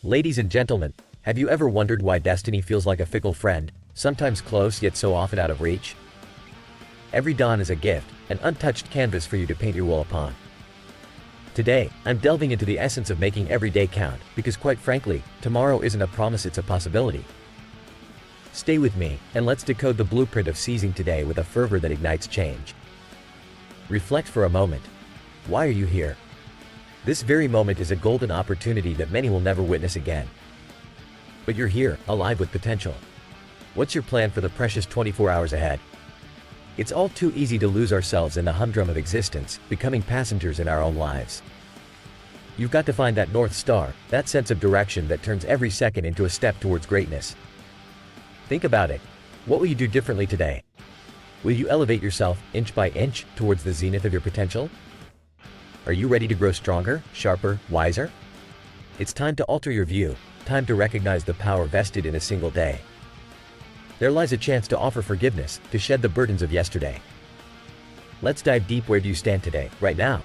Ladies and gentlemen, have you ever wondered why destiny feels like a fickle friend, sometimes close yet so often out of reach? Every dawn is a gift, an untouched canvas for you to paint your will upon. Today, I'm delving into the essence of making every day count, because quite frankly, tomorrow isn't a promise, it's a possibility. Stay with me, and let's decode the blueprint of seizing today with a fervor that ignites change. Reflect for a moment. Why are you here? This very moment is a golden opportunity that many will never witness again. But you're here, alive with potential. What's your plan for the precious 24 hours ahead? It's all too easy to lose ourselves in the humdrum of existence, becoming passengers in our own lives. You've got to find that North Star, that sense of direction that turns every second into a step towards greatness. Think about it. What will you do differently today? Will you elevate yourself, inch by inch, towards the zenith of your potential? Are you ready to grow stronger, sharper, wiser? It's time to alter your view, time to recognize the power vested in a single day. There lies a chance to offer forgiveness, to shed the burdens of yesterday. Let's dive deep. Where do you stand today, right now?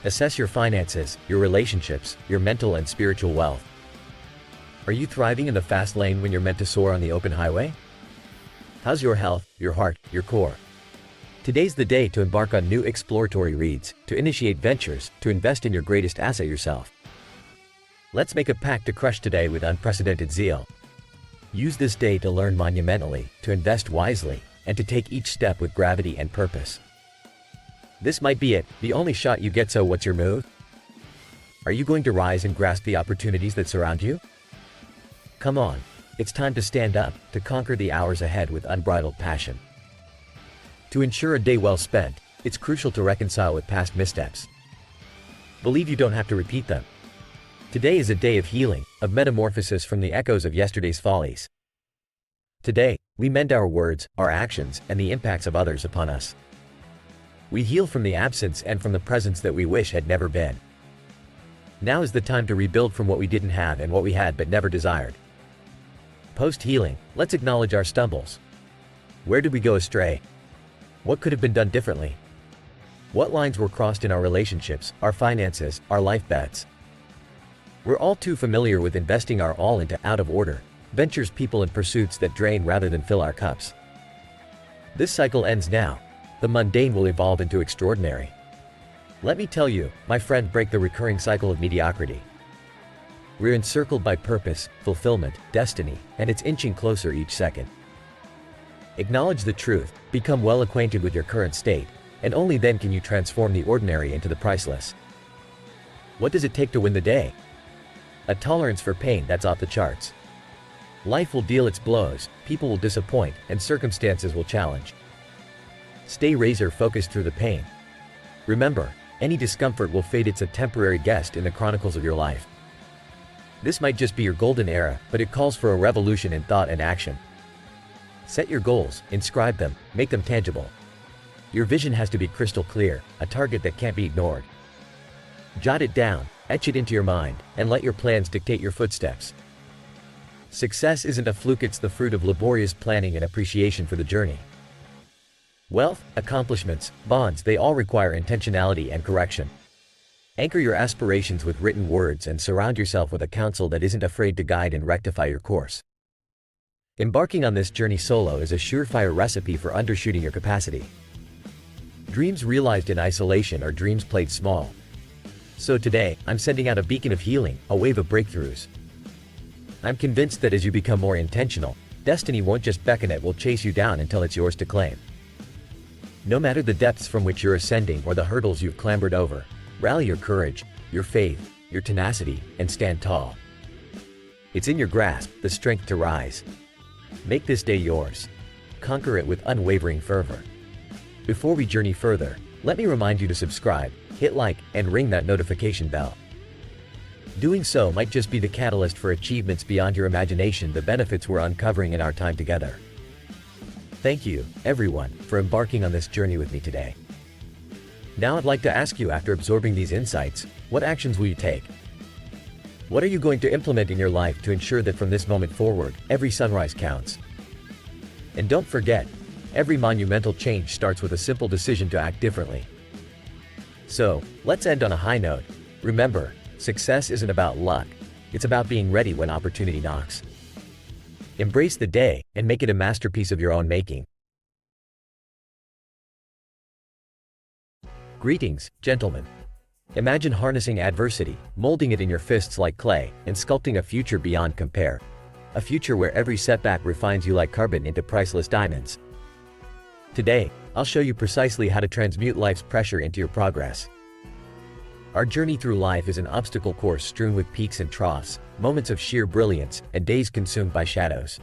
Assess your finances, your relationships, your mental and spiritual wealth. Are you thriving in the fast lane when you're meant to soar on the open highway? How's your health, your heart, your core? Today's the day to embark on new exploratory reads, to initiate ventures, to invest in your greatest asset, yourself. Let's make a pact to crush today with unprecedented zeal. Use this day to learn monumentally, to invest wisely, and to take each step with gravity and purpose. This might be it, the only shot you get, so what's your move? Are you going to rise and grasp the opportunities that surround you? Come on, it's time to stand up, to conquer the hours ahead with unbridled passion. To ensure a day well spent, it's crucial to reconcile with past missteps. Believe you don't have to repeat them. Today is a day of healing, of metamorphosis from the echoes of yesterday's follies. Today, we mend our words, our actions, and the impacts of others upon us. We heal from the absence and from the presence that we wish had never been. Now is the time to rebuild from what we didn't have and what we had but never desired. Post-healing, let's acknowledge our stumbles. Where did we go astray? What could have been done differently? What lines were crossed in our relationships, our finances, our life bets? We're all too familiar with investing our all into out-of-order ventures, people, and pursuits that drain rather than fill our cups. This cycle ends now. The mundane will evolve into extraordinary. Let me tell you, my friend, break the recurring cycle of mediocrity. We're encircled by purpose, fulfillment, destiny, and it's inching closer each second. Acknowledge the truth, become well acquainted with your current state, and only then can you transform the ordinary into the priceless. What does it take to win the day? A tolerance for pain that's off the charts. Life will deal its blows, people will disappoint, and circumstances will challenge. Stay razor-focused through the pain. Remember, any discomfort will fade, it's a temporary guest in the chronicles of your life. This might just be your golden era, but it calls for a revolution in thought and action. Set your goals, inscribe them, make them tangible. Your vision has to be crystal clear, a target that can't be ignored. Jot it down, etch it into your mind, and let your plans dictate your footsteps. Success isn't a fluke, it's the fruit of laborious planning and appreciation for the journey. Wealth, accomplishments, bonds, they all require intentionality and correction. Anchor your aspirations with written words and surround yourself with a counsel that isn't afraid to guide and rectify your course. Embarking on this journey solo is a surefire recipe for undershooting your capacity. Dreams realized in isolation are dreams played small. So today, I'm sending out a beacon of healing, a wave of breakthroughs. I'm convinced that as you become more intentional, destiny won't just beckon, it will chase you down until it's yours to claim. No matter the depths from which you're ascending or the hurdles you've clambered over, rally your courage, your faith, your tenacity, and stand tall. It's in your grasp, the strength to rise. Make this day yours. Conquer it with unwavering fervor. Before we journey further, let me remind you to subscribe, hit like, and ring that notification bell. Doing so might just be the catalyst for achievements beyond your imagination, the benefits we're uncovering in our time together. Thank you, everyone, for embarking on this journey with me today. Now I'd like to ask you, after absorbing these insights, what actions will you take? What are you going to implement in your life to ensure that from this moment forward, every sunrise counts? And don't forget, every monumental change starts with a simple decision to act differently. So, let's end on a high note. Remember, success isn't about luck. It's about being ready when opportunity knocks. Embrace the day and make it a masterpiece of your own making. Greetings, gentlemen. Imagine harnessing adversity, molding it in your fists like clay, and sculpting a future beyond compare. A future where every setback refines you like carbon into priceless diamonds. Today, I'll show you precisely how to transmute life's pressure into your progress. Our journey through life is an obstacle course strewn with peaks and troughs, moments of sheer brilliance, and days consumed by shadows.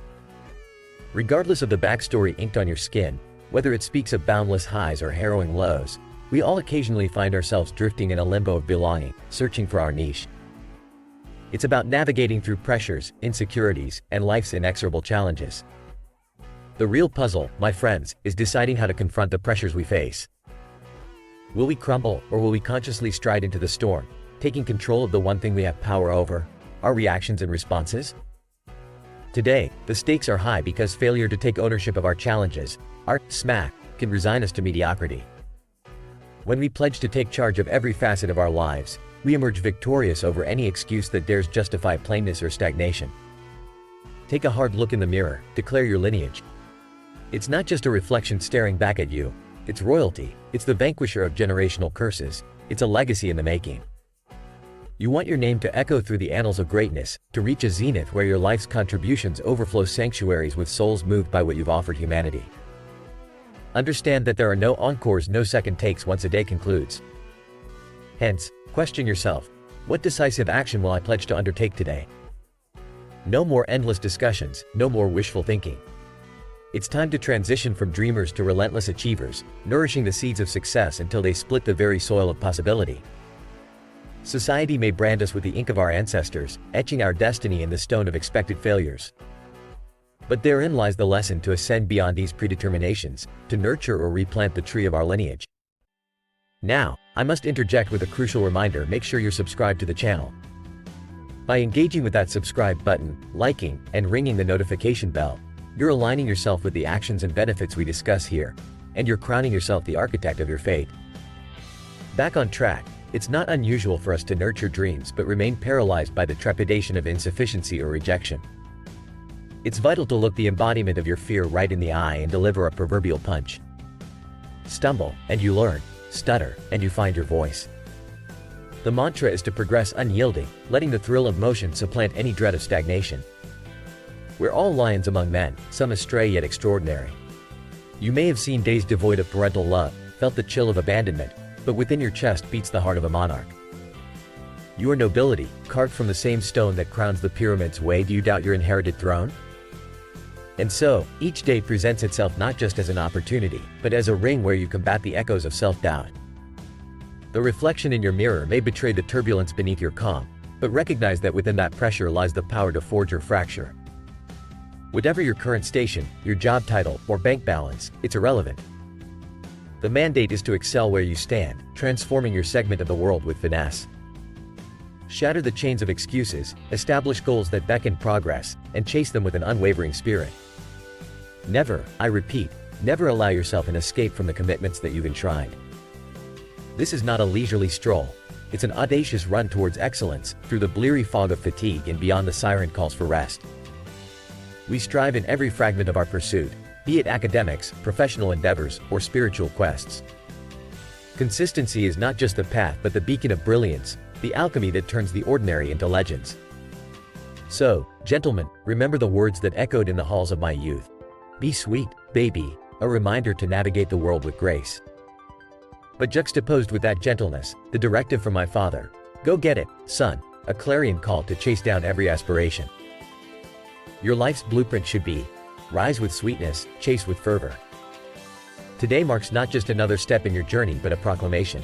Regardless of the backstory inked on your skin, whether it speaks of boundless highs or harrowing lows, we all occasionally find ourselves drifting in a limbo of belonging, searching for our niche. It's about navigating through pressures, insecurities, and life's inexorable challenges. The real puzzle, my friends, is deciding how to confront the pressures we face. Will we crumble, or will we consciously stride into the storm, taking control of the one thing we have power over, our reactions and responses? Today, the stakes are high because failure to take ownership of our challenges, our smack, can resign us to mediocrity. When we pledge to take charge of every facet of our lives, we emerge victorious over any excuse that dares justify plainness or stagnation. Take a hard look in the mirror, declare your lineage. It's not just a reflection staring back at you, it's royalty, it's the vanquisher of generational curses, it's a legacy in the making. You want your name to echo through the annals of greatness, to reach a zenith where your life's contributions overflow sanctuaries with souls moved by what you've offered humanity. Understand that there are no encores, no second takes once a day concludes. Hence, question yourself, what decisive action will I pledge to undertake today? No more endless discussions, no more wishful thinking. It's time to transition from dreamers to relentless achievers, nourishing the seeds of success until they split the very soil of possibility. Society may brand us with the ink of our ancestors, etching our destiny in the stone of expected failures. But therein lies the lesson to ascend beyond these predeterminations, to nurture or replant the tree of our lineage. Now, I must interject with a crucial reminder: make sure you're subscribed to the channel. By engaging with that subscribe button, liking, and ringing the notification bell, you're aligning yourself with the actions and benefits we discuss here, and you're crowning yourself the architect of your fate. Back on track, it's not unusual for us to nurture dreams but remain paralyzed by the trepidation of insufficiency or rejection. It's vital to look the embodiment of your fear right in the eye and deliver a proverbial punch. Stumble, and you learn. Stutter, and you find your voice. The mantra is to progress unyielding, letting the thrill of motion supplant any dread of stagnation. We're all lions among men, some astray yet extraordinary. You may have seen days devoid of parental love, felt the chill of abandonment, but within your chest beats the heart of a monarch. You are nobility, carved from the same stone that crowns the pyramid's way. Do you doubt your inherited throne? And so, each day presents itself not just as an opportunity, but as a ring where you combat the echoes of self-doubt. The reflection in your mirror may betray the turbulence beneath your calm, but recognize that within that pressure lies the power to forge or fracture. Whatever your current station, your job title, or bank balance, it's irrelevant. The mandate is to excel where you stand, transforming your segment of the world with finesse. Shatter the chains of excuses, establish goals that beckon progress, and chase them with an unwavering spirit. Never, I repeat, never allow yourself an escape from the commitments that you've enshrined. This is not a leisurely stroll. It's an audacious run towards excellence, through the bleary fog of fatigue and beyond the siren calls for rest. We strive in every fragment of our pursuit, be it academics, professional endeavors, or spiritual quests. Consistency is not just the path but the beacon of brilliance, the alchemy that turns the ordinary into legends. So, gentlemen, remember the words that echoed in the halls of my youth. Be sweet, baby, a reminder to navigate the world with grace. But juxtaposed with that gentleness, the directive from my father, go get it, son, a clarion call to chase down every aspiration. Your life's blueprint should be, rise with sweetness, chase with fervor. Today marks not just another step in your journey but a proclamation.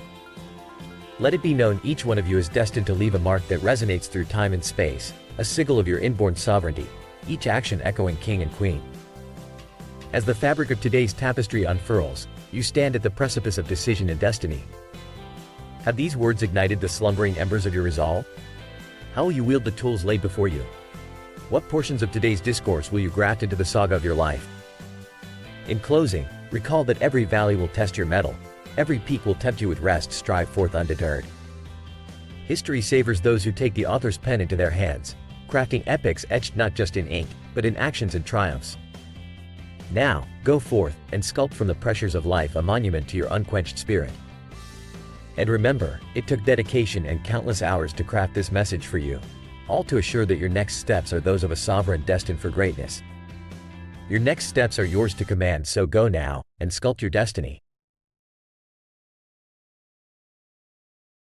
Let it be known each one of you is destined to leave a mark that resonates through time and space, a sigil of your inborn sovereignty, each action echoing king and queen. As the fabric of today's tapestry unfurls, you stand at the precipice of decision and destiny. Have these words ignited the slumbering embers of your resolve? How will you wield the tools laid before you? What portions of today's discourse will you graft into the saga of your life? In closing, recall that every valley will test your mettle, every peak will tempt you with rest. Strive forth undeterred. History savors those who take the author's pen into their hands, crafting epics etched not just in ink, but in actions and triumphs. Now, go forth and sculpt from the pressures of life a monument to your unquenched spirit. And remember, it took dedication and countless hours to craft this message for you, all to assure that your next steps are those of a sovereign destined for greatness. Your next steps are yours to command, so go now and sculpt your destiny.